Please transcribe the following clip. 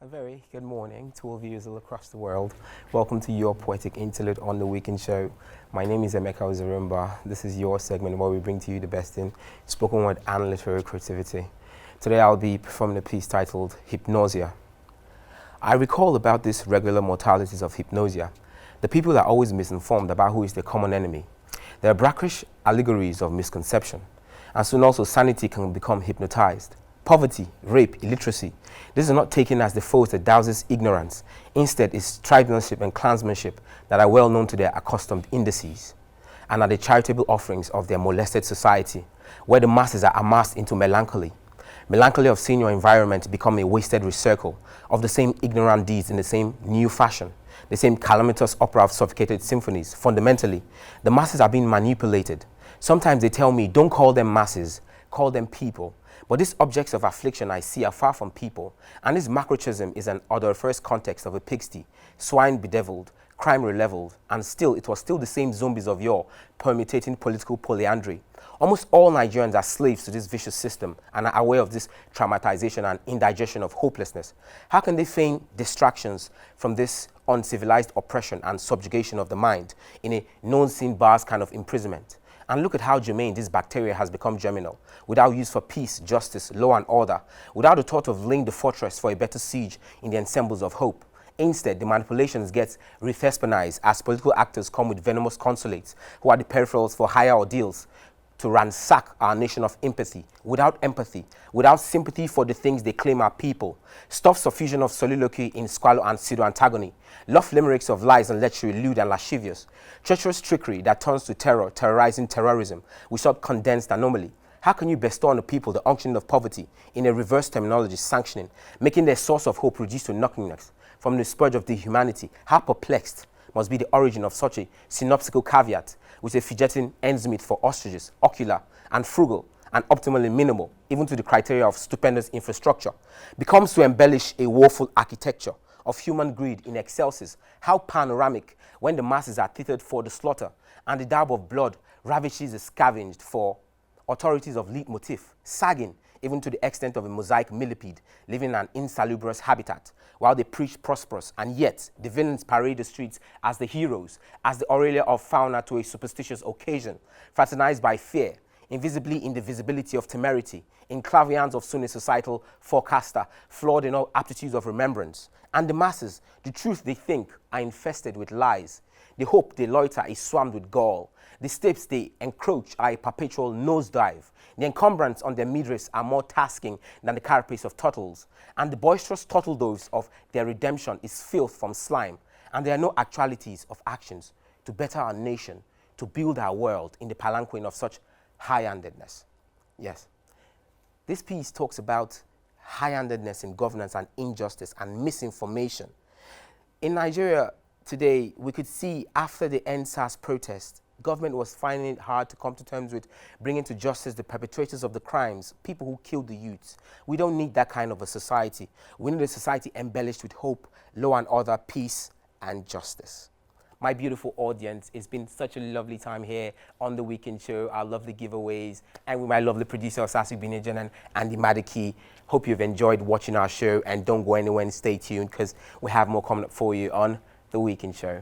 A very good morning to all viewers all across the world. Welcome to your Poetic Interlude on The Weekend Show. My name is Emeka Ozurumba. This is your segment where we bring to you the best in spoken word and literary creativity. Today I'll be performing a piece titled Hypnosia. I recall about these regular mortalities of hypnosia. The people are always misinformed about who is the common enemy. There are brackish allegories of misconception, and soon also sanity can become hypnotized. Poverty, rape, illiteracy, these are not taken as the foes that douses ignorance. Instead, it's tribalism and clansmanship that are well known to their accustomed indices, and are the charitable offerings of their molested society, where the masses are amassed into melancholy. Melancholy of seeing your environment become a wasted recircle of the same ignorant deeds in the same new fashion, the same calamitous opera of suffocated symphonies. Fundamentally, the masses are being manipulated. Sometimes they tell me, don't call them masses, call them people. But these objects of affliction I see are far from people, and this macrochism is an odoriferous context of a pigsty, swine bedeviled, crime releveled, and still it was still the same zombies of yore permutating political polyandry. Almost all Nigerians are slaves to this vicious system and are aware of this traumatization and indigestion of hopelessness. How can they feign distractions from this uncivilized oppression and subjugation of the mind in a known-seen bars kind of imprisonment? And look at how germane this bacteria has become germinal, without use for peace, justice, law and order, without the thought of laying the fortress for a better siege in the ensembles of hope. Instead, the manipulations get re-thespanized as political actors come with venomous consulates who are the peripherals for higher ordeals to ransack our nation of without empathy, without sympathy for the things they claim are people. Stuff suffusion of soliloquy in squalor and pseudo-antagony, love limericks of lies and lechery, lewd and lascivious, treacherous trickery that turns to terror, terrorizing terrorism, without condensed anomaly. How can you bestow on the people the unction of poverty in a reverse terminology sanctioning, making their source of hope reduced to nothingness from the scourge of the humanity? How perplexed must be the origin of such a synopsical caveat with a fidgeting end's meet for ostriches, ocular and frugal and optimally minimal, even to the criteria of stupendous infrastructure, becomes to embellish a woeful architecture of human greed in excelsis. How panoramic when the masses are tethered for the slaughter and the dab of blood ravishes is scavenged for authorities of leitmotif, sagging even to the extent of a mosaic millipede living in an insalubrious habitat, while they preach prosperous, and yet the villains parade the streets as the heroes, as the aurelia of fauna to a superstitious occasion, fraternized by fear, invisibly in the visibility of temerity, in clavians of soon a societal forecaster, flawed in all aptitudes of remembrance. And the masses, the truth they think, are infested with lies. The hope they loiter is swarmed with gall. The steps they encroach are a perpetual nosedive. The encumbrance on their midriffs are more tasking than the carapace of turtles. And the boisterous turtle doves of their redemption is filth from slime. And there are no actualities of actions to better our nation, to build our world in the palanquin of such high-handedness. Yes. This piece talks about high-handedness in governance and injustice and misinformation. In Nigeria today, we could see after the EndSARS protest, government was finding it hard to come to terms with bringing to justice the perpetrators of the crimes, people who killed the youths. We don't need that kind of a society. We need a society embellished with hope, law and order, peace and justice. My beautiful audience, it's been such a lovely time here on The Weekend Show, our lovely giveaways, and with my lovely producer, Sasi Binijan and Andy Madaki. Hope you've enjoyed watching our show, and don't go anywhere and stay tuned because we have more coming up for you on The Weekend Show.